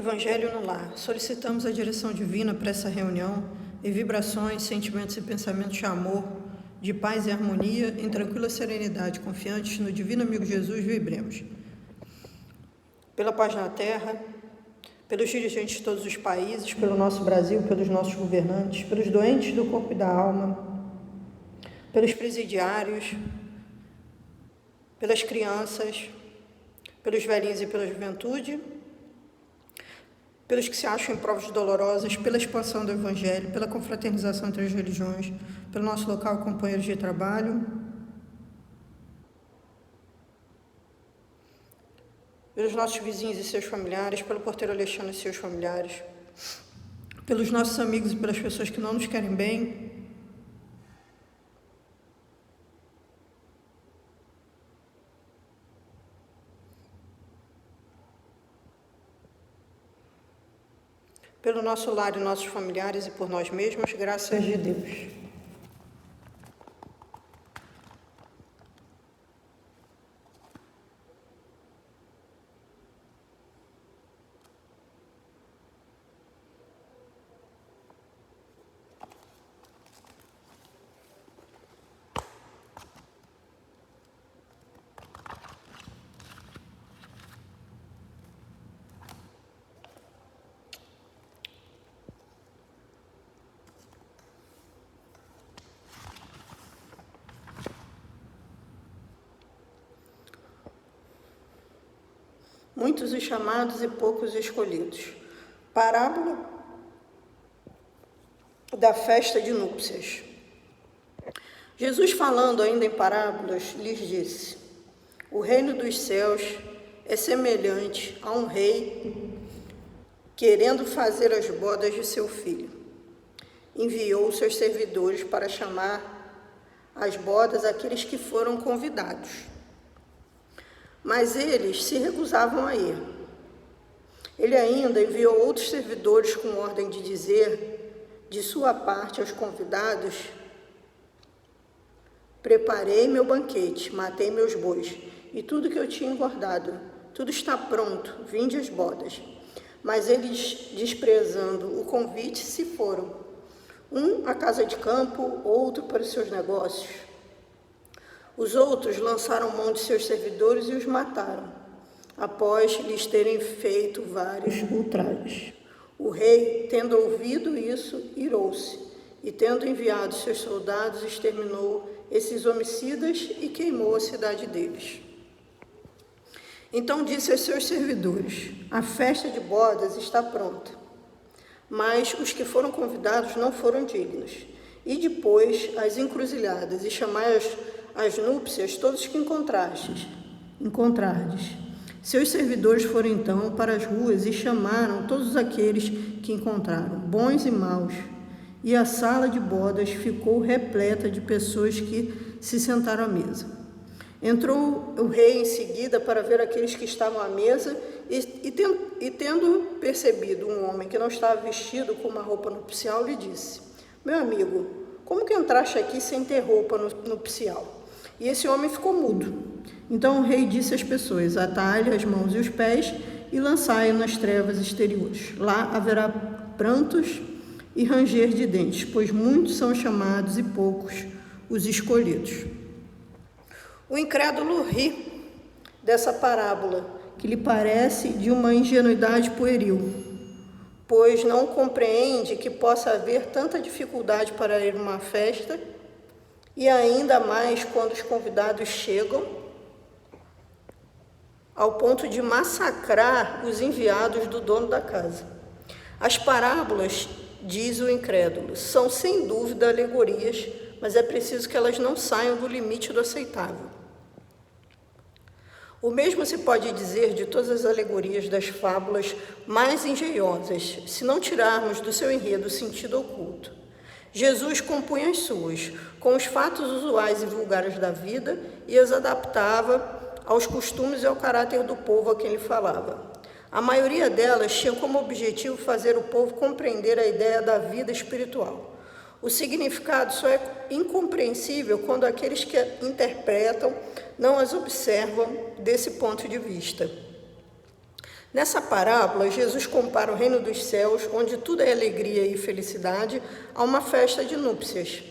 Evangelho no Lar. Solicitamos a direção divina para essa reunião e vibrações, sentimentos e pensamentos de amor, de paz e harmonia, em tranquila serenidade, confiantes no divino amigo Jesus, vibremos. Pela paz na terra, pelos dirigentes de todos os países, pelo nosso Brasil, pelos nossos governantes, pelos doentes do corpo e da alma, pelos presidiários, pelas crianças, pelos velhinhos e pela juventude, pelos que se acham em provas dolorosas, pela expansão do Evangelho, pela confraternização entre as religiões, pelo nosso local companheiros de trabalho, pelos nossos vizinhos e seus familiares, pelo porteiro Alexandre e seus familiares, pelos nossos amigos e pelas pessoas que não nos querem bem, pelo nosso lar e nossos familiares e por nós mesmos, graças de Deus. Muitos os chamados e poucos escolhidos. Parábola da festa de núpcias. Jesus, falando ainda em parábolas, lhes disse: o reino dos céus é semelhante a um rei querendo fazer as bodas de seu filho. Enviou seus servidores para chamar às bodas aqueles que foram convidados. Mas eles se recusavam a ir. Ele ainda enviou outros servidores com ordem de dizer, de sua parte aos convidados: preparei meu banquete, matei meus bois, e tudo que eu tinha engordado, tudo está pronto, vinde às bodas. Mas eles, desprezando o convite, se foram, um à casa de campo, outro para os seus negócios. Os outros lançaram mão de seus servidores e os mataram, após lhes terem feito vários ultrajes. O rei, tendo ouvido isso, irou-se, e tendo enviado seus soldados, exterminou esses homicidas e queimou a cidade deles. Então disse aos seus servidores: a festa de bodas está pronta, mas os que foram convidados não foram dignos. E depois as encruzilhadas, e chamai as núpcias todos que encontrardes. Seus servidores foram então para as ruas e chamaram todos aqueles que encontraram, bons e maus. E a sala de bodas ficou repleta de pessoas que se sentaram à mesa. Entrou o rei em seguida para ver aqueles que estavam à mesa e tendo percebido um homem que não estava vestido com uma roupa nupcial, lhe disse: meu amigo, como que entraste aqui sem ter roupa nupcial? E esse homem ficou mudo. Então o rei disse às pessoas: atai-lhe as mãos e os pés e lançai-o nas trevas exteriores. Lá haverá prantos e ranger de dentes, pois muitos são chamados e poucos os escolhidos. O incrédulo ri dessa parábola, que lhe parece de uma ingenuidade pueril, pois não compreende que possa haver tanta dificuldade para ir a uma festa, e ainda mais quando os convidados chegam, ao ponto de massacrar os enviados do dono da casa. As parábolas, diz o incrédulo, são sem dúvida alegorias, mas é preciso que elas não saiam do limite do aceitável. O mesmo se pode dizer de todas as alegorias das fábulas mais engenhosas, se não tirarmos do seu enredo o sentido oculto. Jesus compunha as suas, com os fatos usuais e vulgares da vida, e as adaptava aos costumes e ao caráter do povo a quem ele falava. A maioria delas tinha como objetivo fazer o povo compreender a ideia da vida espiritual. O significado só é incompreensível quando aqueles que a interpretam não as observam desse ponto de vista. Nessa parábola, Jesus compara o reino dos céus, onde tudo é alegria e felicidade, a uma festa de núpcias.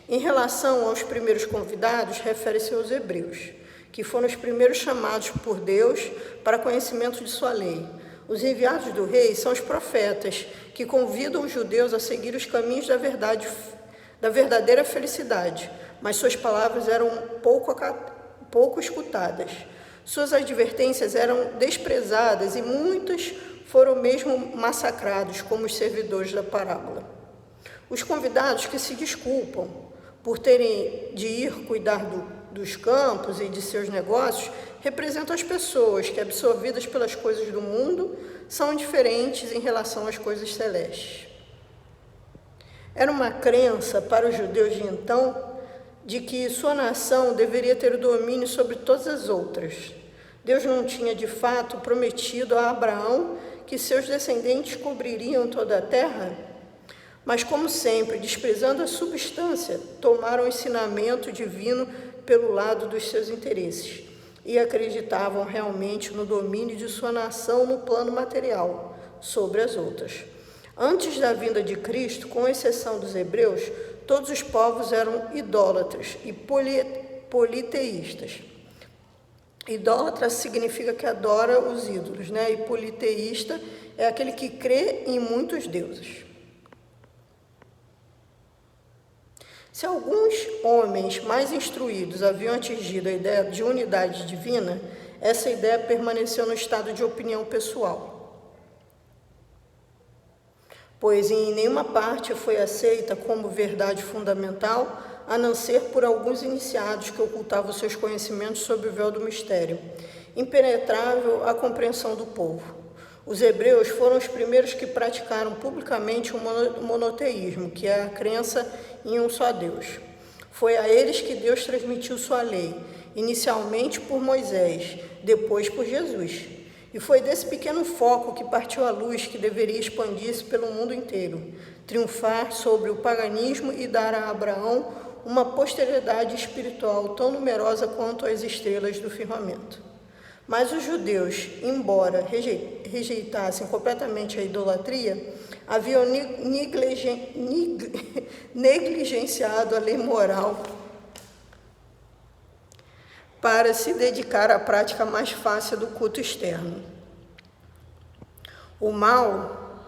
Em relação aos primeiros convidados, refere-se aos hebreus, que foram os primeiros chamados por Deus para conhecimento de sua lei. Os enviados do rei são os profetas, que convidam os judeus a seguir os caminhos da verdade, da verdadeira felicidade, mas suas palavras eram pouco escutadas. Suas advertências eram desprezadas e muitos foram mesmo massacrados, como os servidores da parábola. Os convidados que se desculpam por terem de ir cuidar dos campos e de seus negócios representam as pessoas que, absorvidas pelas coisas do mundo, são indiferentes em relação às coisas celestes. Era uma crença para os judeus de então de que sua nação deveria ter o domínio sobre todas as outras. Deus não tinha de fato prometido a Abraão que seus descendentes cobririam toda a terra? Mas, como sempre, desprezando a substância, tomaram o ensinamento divino pelo lado dos seus interesses e acreditavam realmente no domínio de sua nação no plano material sobre as outras. Antes da vinda de Cristo, com exceção dos hebreus, todos os povos eram idólatras e politeístas. Idólatra significa que adora os ídolos, né? E politeísta é aquele que crê em muitos deuses. Se alguns homens mais instruídos haviam atingido a ideia de unidade divina, essa ideia permaneceu no estado de opinião pessoal, pois em nenhuma parte foi aceita como verdade fundamental, a não ser por alguns iniciados que ocultavam seus conhecimentos sob o véu do mistério, impenetrável à compreensão do povo. Os hebreus foram os primeiros que praticaram publicamente o monoteísmo, que é a crença em um só Deus. Foi a eles que Deus transmitiu sua lei, inicialmente por Moisés, depois por Jesus. E foi desse pequeno foco que partiu a luz que deveria expandir-se pelo mundo inteiro, triunfar sobre o paganismo e dar a Abraão uma posteridade espiritual tão numerosa quanto as estrelas do firmamento. Mas os judeus, embora rejeitassem completamente a idolatria, haviam negligenciado a lei moral para se dedicar à prática mais fácil do culto externo. O mal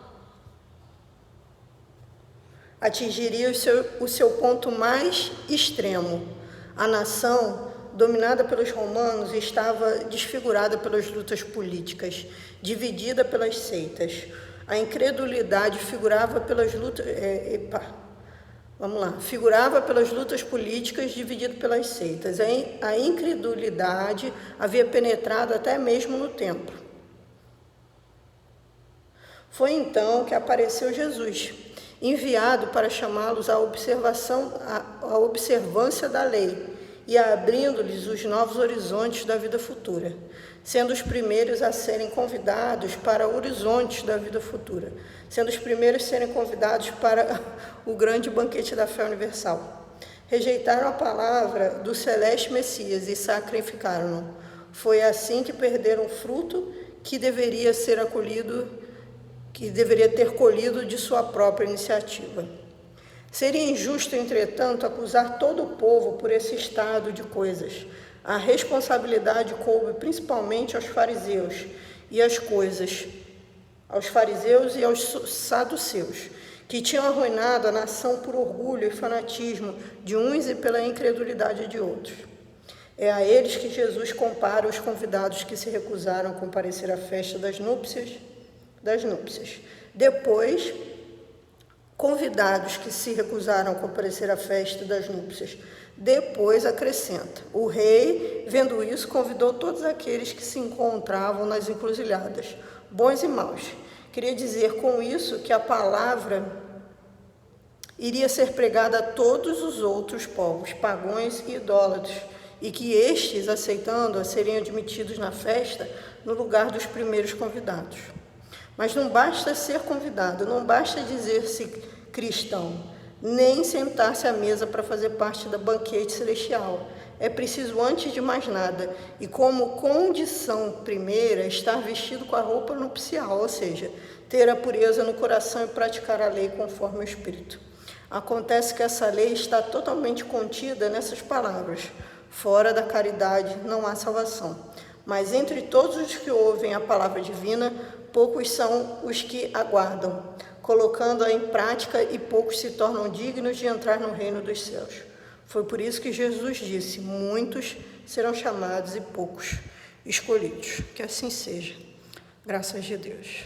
atingiria o seu ponto mais extremo. A nação, dominada pelos romanos, estava desfigurada pelas lutas políticas, dividida pelas seitas. A incredulidade figurava pelas lutas... Figurava pelas lutas políticas, dividido pelas seitas. A incredulidade havia penetrado até mesmo no templo. Foi então que apareceu Jesus, enviado para chamá-los à observância da lei e abrindo-lhes os novos horizontes da vida futura, sendo os primeiros a serem convidados para horizontes da vida futura, sendo os primeiros a serem convidados para o grande banquete da fé universal. Rejeitaram a palavra do celeste Messias e sacrificaram-no. Foi assim que perderam o fruto que deveria ter colhido de sua própria iniciativa. Seria injusto, entretanto, acusar todo o povo por esse estado de coisas. A responsabilidade coube principalmente aos fariseus e aos saduceus, que tinham arruinado a nação por orgulho e fanatismo de uns e pela incredulidade de outros. É a eles que Jesus compara os convidados que se recusaram a comparecer à festa das núpcias. Depois, convidados que se recusaram a comparecer à festa das núpcias. Depois acrescenta: o rei, vendo isso, convidou todos aqueles que se encontravam nas encruzilhadas, bons e maus. Queria dizer com isso que a palavra iria ser pregada a todos os outros povos, pagãos e idólatras, e que estes, aceitando-a, seriam admitidos na festa no lugar dos primeiros convidados. Mas não basta ser convidado, não basta dizer-se cristão. nem sentar-se à mesa para fazer parte da banquete celestial. É preciso, antes de mais nada, e como condição primeira, estar vestido com a roupa nupcial, ou seja, ter a pureza no coração e praticar a lei conforme o Espírito. Acontece que essa lei está totalmente contida nessas palavras: fora da caridade não há salvação. Mas entre todos os que ouvem a palavra divina, poucos são os que aguardam, colocando-a em prática, e poucos se tornam dignos de entrar no reino dos céus. Foi por isso que Jesus disse: muitos serão chamados e poucos escolhidos. Que assim seja. Graças a Deus.